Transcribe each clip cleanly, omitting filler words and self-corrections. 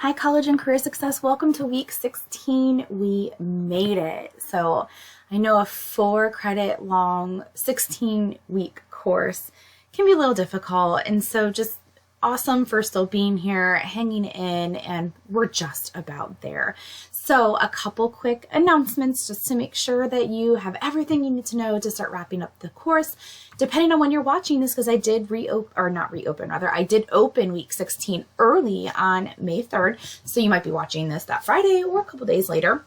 Hi, college and career success. Welcome to week 16. We made it. So I know a 4-credit long 16-week course can be a little difficult. And so just awesome for still being here, hanging in, and we're just about there. So a couple quick announcements just to make sure that you have everything you need to know to start wrapping up the course. Depending on when you're watching this, because I did I did open week 16 early on May 3rd. So you might be watching this that Friday or a couple days later.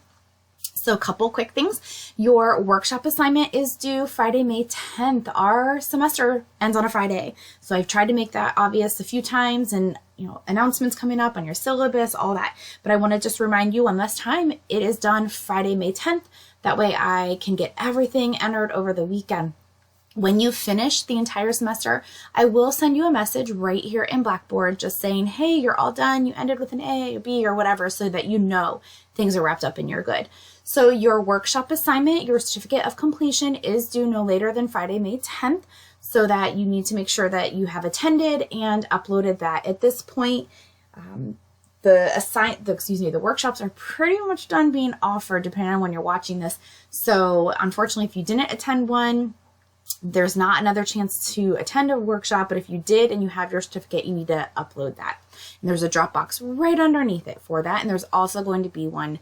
So a couple quick things. Your workshop assignment is due Friday, May 10th. Our semester ends on a Friday. So I've tried to make that obvious a few times, and announcements coming up on your syllabus, all that. But I want to just remind you one last time, it is done Friday, May 10th. That way I can get everything entered over the weekend. When you finish the entire semester, I will send you a message right here in Blackboard just saying, hey, you're all done. You ended with an A, or B, or whatever, so that you know things are wrapped up and you're good. So your workshop assignment, your certificate of completion is due no later than Friday, May 10th, so that you need to make sure that you have attended and uploaded that. At this point, the workshops are pretty much done being offered depending on when you're watching this. So unfortunately, if you didn't attend one, there's not another chance to attend a workshop, but if you did and you have your certificate, you need to upload that. And there's a Dropbox right underneath it for that. And there's also going to be one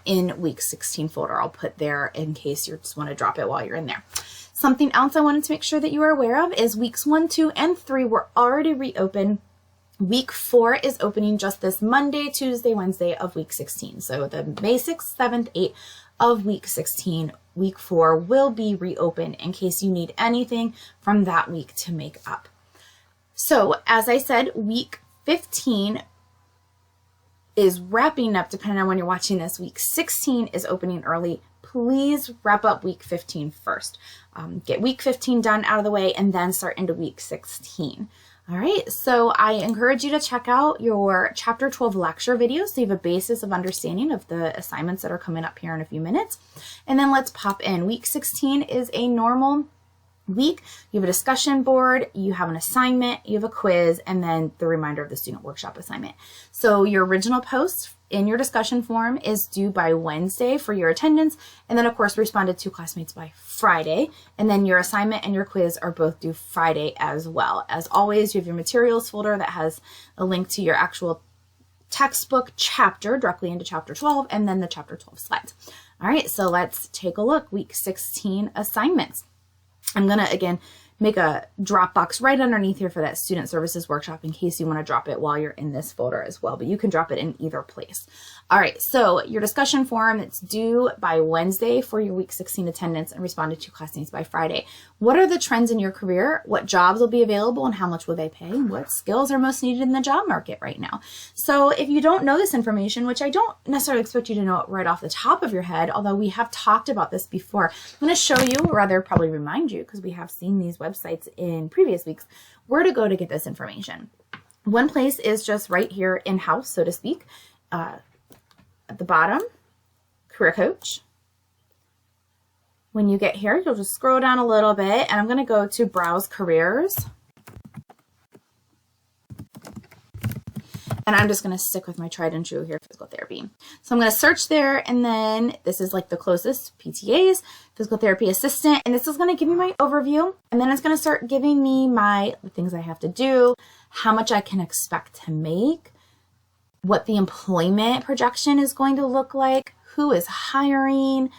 in week 16 folder I'll put there in case you just want to drop it while you're in there. Something else I wanted to make sure that you are aware of is weeks 1, 2, and 3 were already reopened. Week 4 is opening just this Monday, Tuesday, Wednesday of week 16. So the May 6th, 7th, 8th of week 16, week 4 will be reopened in case you need anything from that week to make up. So as I said, week 15 is wrapping up depending on when you're watching this. Week 16 is opening early. Please wrap up week 15 first. Get week 15 done out of the way and then start into week 16. All right, so I encourage you to check out your chapter 12 lecture video so you have a basis of understanding of the assignments that are coming up here in a few minutes. And then let's pop in. Week 16 is a normal week. You have a discussion board, you have an assignment, you have a quiz, and then the reminder of the student workshop assignment. So your original post in your discussion forum is due by Wednesday for your attendance, and then of course responded to classmates by Friday, and then your assignment and your quiz are both due Friday as well. As always, you have your materials folder that has a link to your actual textbook chapter directly into chapter 12, and then the chapter 12 slides. All right, so let's take a look. Week 16 assignments. I'm going to, again, make a Dropbox right underneath here for that student services workshop in case you want to drop it while you're in this folder as well, but you can drop it in either place. All right, so your discussion forum, it's due by Wednesday for your week 16 attendance and responded to classmates by Friday. What are the trends in your career? What jobs will be available and how much will they pay? What skills are most needed in the job market right now? So if you don't know this information, which I don't necessarily expect you to know it right off the top of your head, although we have talked about this before, I'm going to show you, or rather probably remind you, because we have seen these websites in previous weeks, where to go to get this information. One place is just right here in-house, so to speak. At the bottom, Career Coach. When you get here, you'll just scroll down a little bit, and I'm going to go to Browse Careers. And I'm just going to stick with my tried and true here, physical therapy. So I'm going to search there, and then this is like the closest, PTAs, physical therapy assistant, and this is going to give me my overview, and then it's going to start giving me the things I have to do, how much I can expect to make, what the employment projection is going to look like, who is hiring.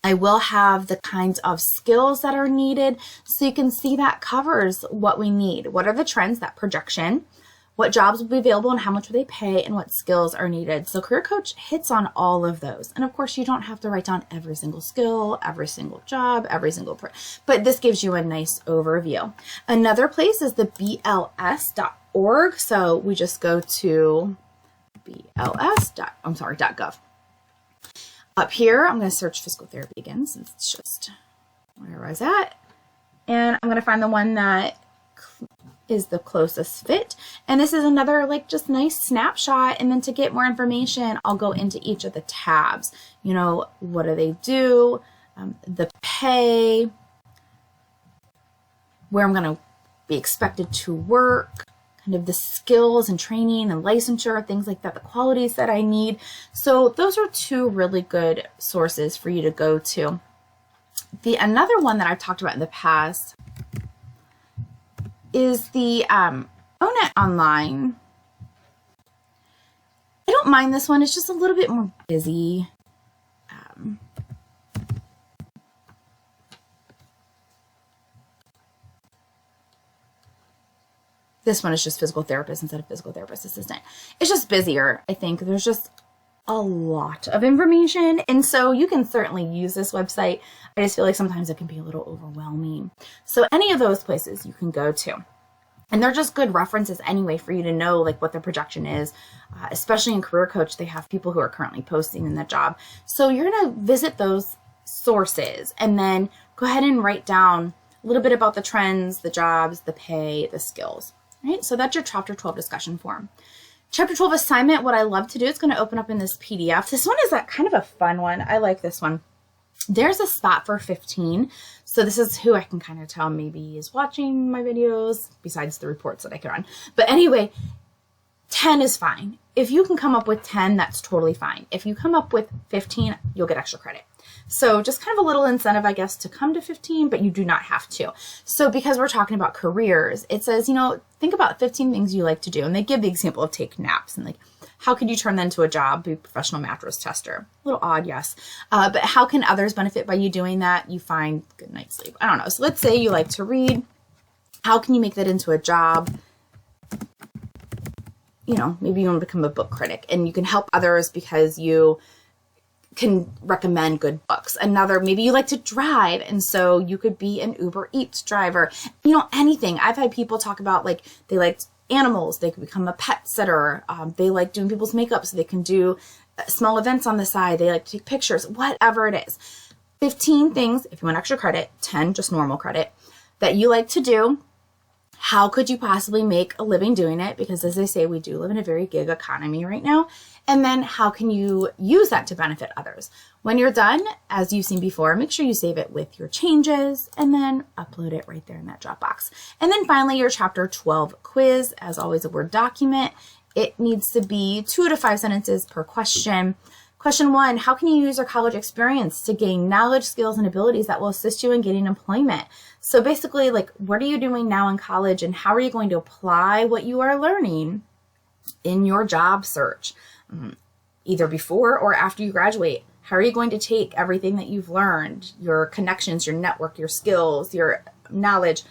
I will have the kinds of skills that are needed, so you can see that covers what we need. What are the trends, that projection, what jobs will be available and how much will they pay, and what skills are needed. So Career Coach hits on all of those. And of course, you don't have to write down every single skill, every single job, but this gives you a nice overview. Another place is the BLS.org. So we just go to .gov. Up here, I'm going to search physical therapy again, since it's just where I was at. And I'm going to find the one that is the closest fit. And this is another just nice snapshot. And then to get more information, I'll go into each of the tabs. What do they do? The pay, where I'm going to be expected to work, kind of the skills and training and licensure, things like that, the qualities that I need. So those are two really good sources for you to go to. Another one that I've talked about in the past is the Own It Online. I don't mind this one. It's just a little bit more busy. This one is just physical therapist instead of physical therapist assistant. It's just busier, I think. There's just a lot of information. And so you can certainly use this website. I just feel like sometimes it can be a little overwhelming. So any of those places you can go to. And they're just good references anyway for you to know like what the projection is. Especially in Career Coach, they have people who are currently posting in that job. So you're going to visit those sources and then go ahead and write down a little bit about the trends, the jobs, the pay, the skills. Right? So that's your Chapter 12 discussion form. Chapter 12 assignment, what I love to do, it's going to open up in this PDF. This one is kind of a fun one. I like this one. There's a spot for 15. So this is who I can kind of tell maybe is watching my videos besides the reports that I can run. But anyway, 10 is fine. If you can come up with 10, that's totally fine. If you come up with 15, you'll get extra credit. So just kind of a little incentive, I guess, to come to 15, but you do not have to. So because we're talking about careers, it says, think about 15 things you like to do. And they give the example of take naps and like, how could you turn that into a job? Be a professional mattress tester. A little odd, yes. But how can others benefit by you doing that? You find good night's sleep. I don't know. So let's say you like to read. How can you make that into a job? Maybe you want to become a book critic and you can help others because you can recommend good books. Maybe you like to drive, and so you could be an Uber Eats driver. Anything. I've had people talk about like they like animals. They could become a pet sitter. They like doing people's makeup, so they can do small events on the side. They like to take pictures, whatever it is. 15 things, if you want extra credit, 10 just normal credit, that you like to do. How could you possibly make a living doing it? Because as they say, we do live in a very gig economy right now. And then how can you use that to benefit others? When you're done, as you've seen before, make sure you save it with your changes and then upload it right there in that Dropbox. And then finally, your Chapter 12 quiz, as always, a Word document. It needs to be 2 to 5 sentences per question. Question 1, how can you use your college experience to gain knowledge, skills, and abilities that will assist you in getting employment? So basically, like, what are you doing now in college and how are you going to apply what you are learning in your job search, either before or after you graduate? How are you going to take everything that you've learned, your connections, your network, your skills, your knowledge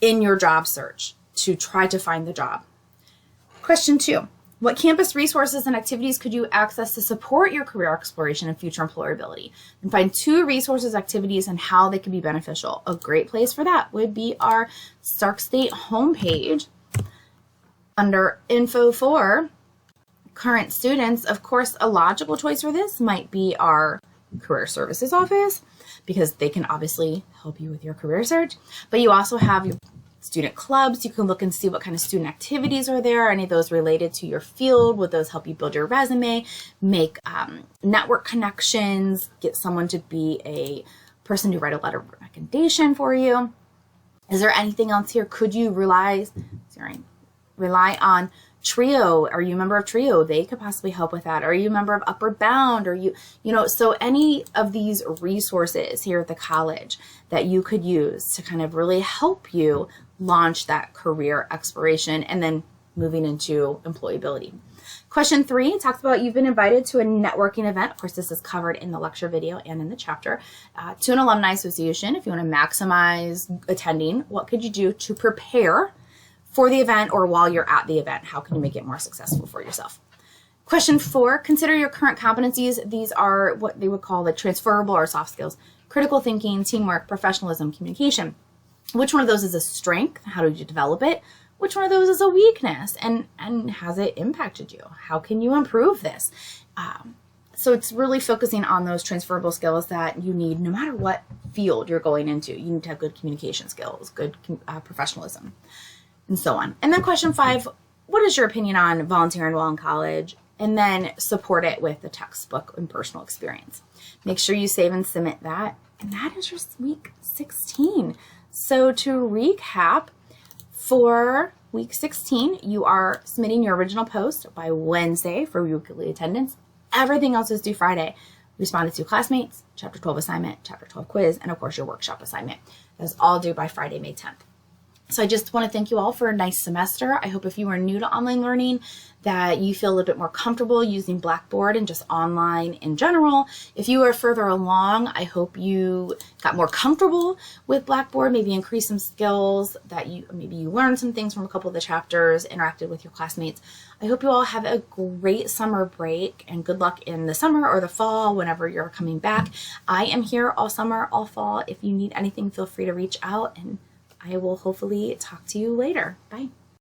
in your job search to try to find the job? Question 2. What campus resources and activities could you access to support your career exploration and future employability? And find 2 resources, activities, and how they can be beneficial. A great place for that would be our Stark State homepage under Info for current students. Of course, a logical choice for this might be our Career Services Office because they can obviously help you with your career search. But you also have your student clubs. You can look and see what kind of student activities are there. Any of those related to your field? Would those help you build your resume, make network connections, get someone to be a person to write a letter of recommendation for you? Is there anything else here? Could you rely on Trio? Are you a member of Trio? They could possibly help with that. Are you a member of Upward Bound? Or so any of these resources here at the college that you could use to kind of really help you launch that career exploration and then moving into employability. Question 3 talks about you've been invited to a networking event. Of course, this is covered in the lecture video and in the chapter. To an alumni association, if you want to maximize attending, what could you do to prepare for the event or while you're at the event? How can you make it more successful for yourself? Question 4, consider your current competencies. These are what they would call the transferable or soft skills: critical thinking, teamwork, professionalism, communication. Which one of those is a strength? How did you develop it? Which one of those is a weakness? And has it impacted you? How can you improve this? So it's really focusing on those transferable skills that you need no matter what field you're going into. You need to have good communication skills, good professionalism, and so on. And then question 5, what is your opinion on volunteering while in college? And then support it with the textbook and personal experience. Make sure you save and submit that. And that is your week 16. So to recap, for week 16, you are submitting your original post by Wednesday for weekly attendance. Everything else is due Friday. Responded to classmates, Chapter 12 assignment, Chapter 12 quiz, and of course your workshop assignment. That's all due by Friday, May 10th. So I just want to thank you all for a nice semester. I hope if you are new to online learning that you feel a little bit more comfortable using Blackboard and just online in general. If you are further along, I hope you got more comfortable with Blackboard, maybe increase some skills, that maybe you learned some things from a couple of the chapters, interacted with your classmates. I hope you all have a great summer break and good luck in the summer or the fall, whenever you're coming back. I am here all summer, all fall. If you need anything, feel free to reach out, and I will hopefully talk to you later. Bye.